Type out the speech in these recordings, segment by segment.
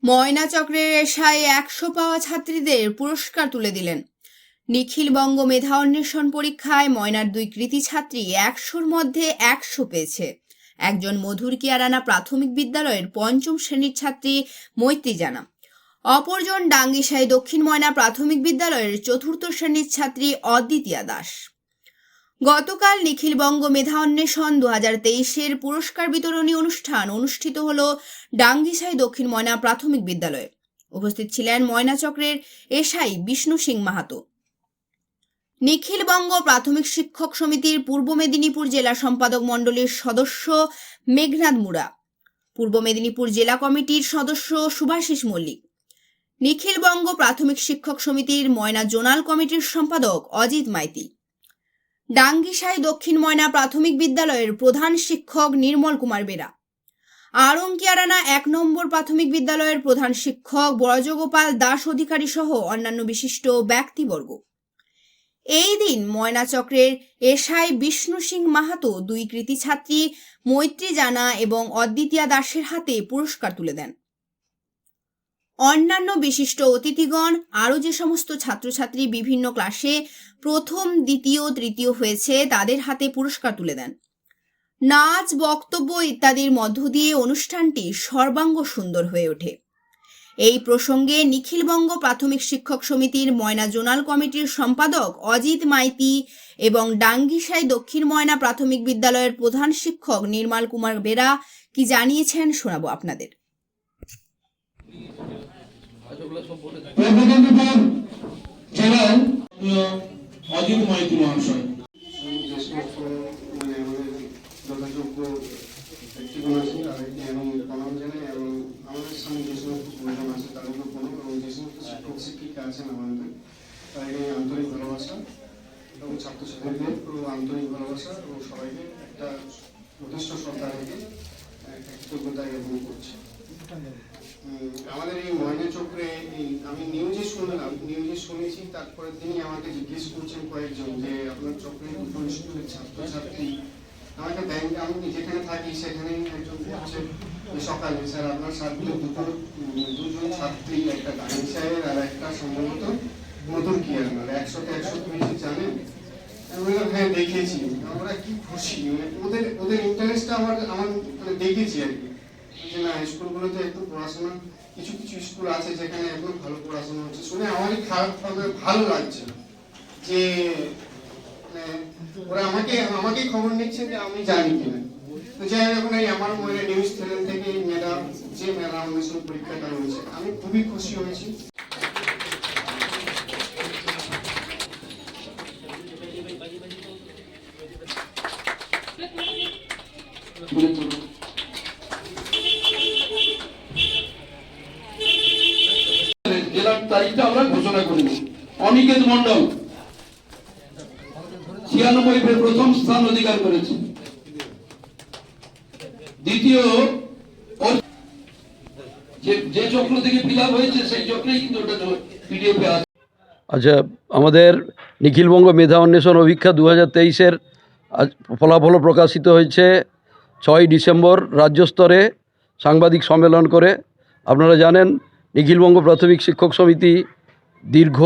ময়না চক্রের এশায় ১০০ পাওয়া ছাত্রীদের পুরস্কার তুলে দিলেন। নিখিলবঙ্গ মেধা অন্বেষণ পরীক্ষায় ময়নার ২ কৃতী ছাত্রী ১০০-র মধ্যে ১০০ পেয়েছে। একজন মধুর কিয়ারানা প্রাথমিক বিদ্যালয়ের ৫ম শ্রেণীর ছাত্রী মৈত্রী জানা, অপরজন ডাঙ্গিসাই দক্ষিণ ময়না প্রাথমিক বিদ্যালয়ের ৪র্থ শ্রেণীর ছাত্রী অদ্বিতীয়া দাস। গতকাল নিখিলবঙ্গ মেধা অন্বেষণ ২০২৩-এর পুরস্কার বিতরণী অনুষ্ঠান অনুষ্ঠিত হল ডাঙ্গিসাই দক্ষিণ ময়না প্রাথমিক বিদ্যালয়ে। উপস্থিত ছিলেন ময়না চক্রের এসআই বিষ্ণু সিং মাহাতো, নিখিলবঙ্গ প্রাথমিক শিক্ষক সমিতির পূর্ব মেদিনীপুর জেলা সম্পাদক মণ্ডলীর সদস্য মেঘনাদ মুড়া, পূর্ব মেদিনীপুর জেলা কমিটির সদস্য শুভাশিস মল্লিক, নিখিলবঙ্গ প্রাথমিক শিক্ষক সমিতির ময়না জোনাল কমিটির সম্পাদক অজিত মাইতি, ডাঙ্গিসাই দক্ষিণ ময়না প্রাথমিক বিদ্যালয়ের প্রধান শিক্ষক নির্মল কুমার বেরা, আড়ং-কিয়ারানা ১ নম্বর প্রাথমিক বিদ্যালয়ের প্রধান শিক্ষক ব্রজগোপাল দাস অধিকারী সহ অন্যান্য বিশিষ্ট ব্যক্তিবর্গ। এই দিন ময়না চক্রের এসআই বিষ্ণু সিং মাহাতো ২ কৃতী ছাত্রী মৈত্রী জানা এবং অদ্বিতীয়া দাসের হাতে পুরস্কার তুলে দেন। অন্যান্য বিশিষ্ট অতিথিগণ আরও যে সমস্ত ছাত্রছাত্রী বিভিন্ন ক্লাসে প্রথম, দ্বিতীয়, তৃতীয় হয়েছে তাদের হাতে পুরস্কার তুলে দেন। নাচ, বক্তব্য ইত্যাদির মধ্য দিয়ে অনুষ্ঠানটি সর্বাঙ্গ সুন্দর হয়ে ওঠে। এই প্রসঙ্গে নিখিলবঙ্গ প্রাথমিক শিক্ষক সমিতির ময়না জোনাল কমিটির সম্পাদক অজিত মাইতি এবং ডাঙ্গিসাই দক্ষিণ ময়না প্রাথমিক বিদ্যালয়ের প্রধান শিক্ষক নির্মল কুমার বেরা কি জানিয়েছেন শোনাবো আপনাদের। অজিত মাইতি মহাশয়, আমাদের সঙ্গে যে সমস্ত প্রয়োজন আছে তাদের উপর এবং যে সমস্ত শিক্ষক শিক্ষিকা আছেন আমাদের তাদেরকে আন্তরিক ভালোবাসা এবং ছাত্রছাত্রীদের আন্তরিক ভালোবাসা এবং সবাইকে একটা যথেষ্ট শ্রদ্ধা রেখে কৃতজ্ঞতা জ্ঞাপন করছি। আমাদের এই ময়না চক্রে আমি নিউজে শুনেছি, তারপরের দিনই আমাকে জিজ্ঞেস করছেন কয়েকজন যে আপনার চক্রে দুটো স্কুলের ছাত্রছাত্রী আমাকে ব্যাংকে, আমি যেখানে থাকি সেখানে একজন বলছে সকালে স্যার আপনার সাথে দুজন ছাত্রী, একটা ডাঙ্গিসাইয়ের আর একটা সম্ভবত নতুন কিয়ারানার ১০০-তে ১০০ বেশি জানেন। আমি বললাম হ্যাঁ দেখেছি। আমরা কি খুশি, ওদের ইন্টারেস্টটা আমার মানে দেখেছি আর কি, যে না স্কুলগুলোতে একটু পড়াশোনা, কিছু কিছু স্কুল আছে যেখানে একদম ভালো পড়াশোনা হচ্ছে, শুনে আমারই খারাপ ভালো লাগছে যে ওরা আমাকে খবর নিচ্ছে যে আমি জানি কিনা। তো যাই হোক, এখন এই আমার মনে নিউজ চ্যানেল থেকে মেধা অন্বেষণ পরীক্ষাটা হয়েছে, আমি খুবই খুশি হয়েছি। জেলার তারিখটা আমরা ঘোষণা করিনি। অনিকেত মন্ডল ৯৬ প্রথম স্থান অধিকার করেছে। দ্বিতীয় যে চক্র থেকে ফিল আপ হয়েছে সেই চক্রেই কিন্তু ওটা পিডিএফে আছে। আচ্ছা, আমাদের নিখিলবঙ্গ মেধা অন্বেষণ অভিক্ষা ২০২৩-এর ফলাফল প্রকাশিত হয়েছে ৬ ডিসেম্বর রাজ্য স্তরে সাংবাদিক সম্মেলন করে। আপনারা জানেন নিখিলবঙ্গ প্রাথমিক শিক্ষক সমিতি দীর্ঘ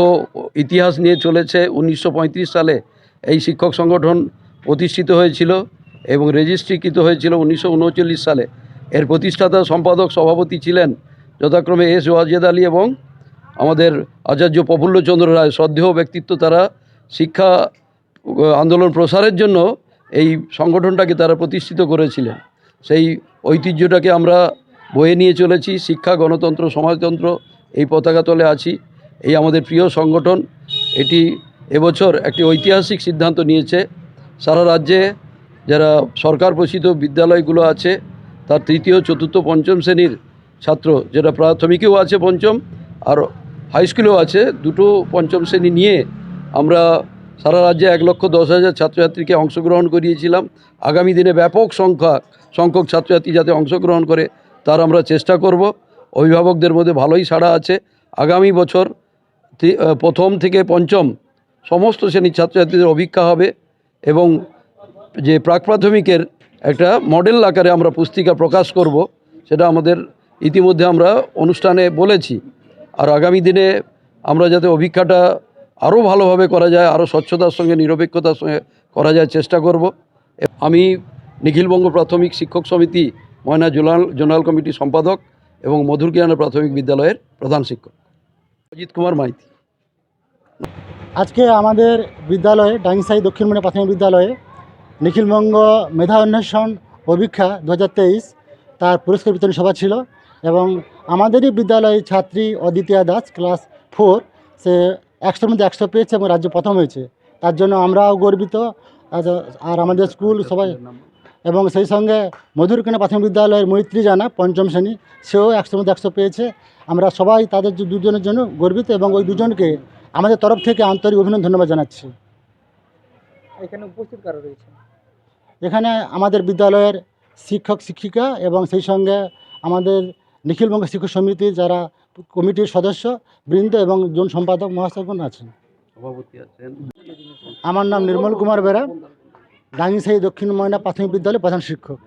ইতিহাস নিয়ে চলেছে। ১৯৩৫ সালে এই শিক্ষক সংগঠন প্রতিষ্ঠিত হয়েছিল এবং রেজিস্ট্রিকৃত হয়েছিল ১৯৩৯ সালে। এর প্রতিষ্ঠাতা সম্পাদক সভাপতি ছিলেন যথাক্রমে এস ওয়াজেদ আলী এবং আমাদের আচার্য প্রফুল্লচন্দ্র রায়, শ্রদ্ধেয় ব্যক্তিত্ব। তারা শিক্ষা আন্দোলন প্রসারের জন্য এই সংগঠনটাকে তারা প্রতিষ্ঠিত করেছিলেন। সেই ঐতিহ্যটাকে আমরা বয়ে নিয়ে চলেছি। শিক্ষা, গণতন্ত্র, সমাজতন্ত্র এই পতাকা তলে আছি। এই আমাদের প্রিয় সংগঠন। এটি এবছর একটি ঐতিহাসিক সিদ্ধান্ত নিয়েছে। সারা রাজ্যে যারা সরকার পোষিত বিদ্যালয়গুলো আছে তার তৃতীয়, চতুর্থ, পঞ্চম শ্রেণীর ছাত্র, যেটা প্রাথমিকেও আছে পঞ্চম আর হাই স্কুলেও আছে, দুটো পঞ্চম শ্রেণী নিয়ে আমরা সারা রাজ্যে ১,১০,০০০ ছাত্রছাত্রীকে অংশগ্রহণ করিয়েছিলাম। আগামী দিনে ব্যাপক সংখ্যক ছাত্রছাত্রী যাতে অংশগ্রহণ করে তার আমরা চেষ্টা করব। অভিভাবকদের মধ্যে ভালোই সাড়া আছে। আগামী বছর প্রথম থেকে পঞ্চম সমস্ত শ্রেণীর ছাত্রছাত্রীদের অভিক্ষা হবে এবং যে প্রাক প্রাথমিকের একটা মডেল আকারে আমরা পুস্তিকা প্রকাশ করব, সেটা আমাদের ইতিমধ্যে আমরা অনুষ্ঠানে বলেছি। আর আগামী দিনে আমরা যাতে অভিজ্ঞতাটা আরও ভালোভাবে করা যায়, আরও স্বচ্ছতার সঙ্গে নিরপেক্ষতার সঙ্গে করা যায় চেষ্টা করব। আমি নিখিলবঙ্গ প্রাথমিক শিক্ষক সমিতি ময়না জোনাল কমিটির সম্পাদক এবং মধুরকিয়ানা প্রাথমিক বিদ্যালয়ের প্রধান শিক্ষক অজিত কুমার মাইতি। আজকে আমাদের বিদ্যালয়ে ডাঙ্গিসাই দক্ষিণ ময়না প্রাথমিক বিদ্যালয়ে নিখিলবঙ্গ মেধা অন্বেষণ অভিক্ষা 2023 তার পুরস্কার বিতরণ সভা ছিল এবং আমাদেরই বিদ্যালয়ের ছাত্রী অদিতিয়া দাস ক্লাস 4 সে 100-র মধ্যে 100 পেয়েছে এবং রাজ্য প্রথম হয়েছে। তার জন্য আমরাও গর্বিত আর আমাদের স্কুল সবাই। এবং সেই সঙ্গে মধুরকিয়ানা প্রাথমিক বিদ্যালয়ের মৈত্রী জানা 5ম শ্রেণী, সেও 100-র মধ্যে 100 পেয়েছে। আমরা সবাই তাদের দুজনের জন্য গর্বিত এবং ওই দুজনকে আমাদের তরফ থেকে আন্তরিক অভিনন্দন ধন্যবাদ জানাচ্ছি। এখানে উপস্থিত কারা রয়েছে? এখানে আমাদের বিদ্যালয়ের শিক্ষক শিক্ষিকা এবং সেই সঙ্গে আমাদের নিখিলবঙ্গ শিক্ষক সমিতির যারা কমিটির সদস্য বৃন্দ এবং জোন সম্পাদক মহাশয়গণ আছেন। সভাপতি আছেন। আমার নাম নির্মল কুমার বেরা, ডাঙ্গিসাই দক্ষিণ ময়না প্রাথমিক বিদ্যালয়ের প্রধান শিক্ষক।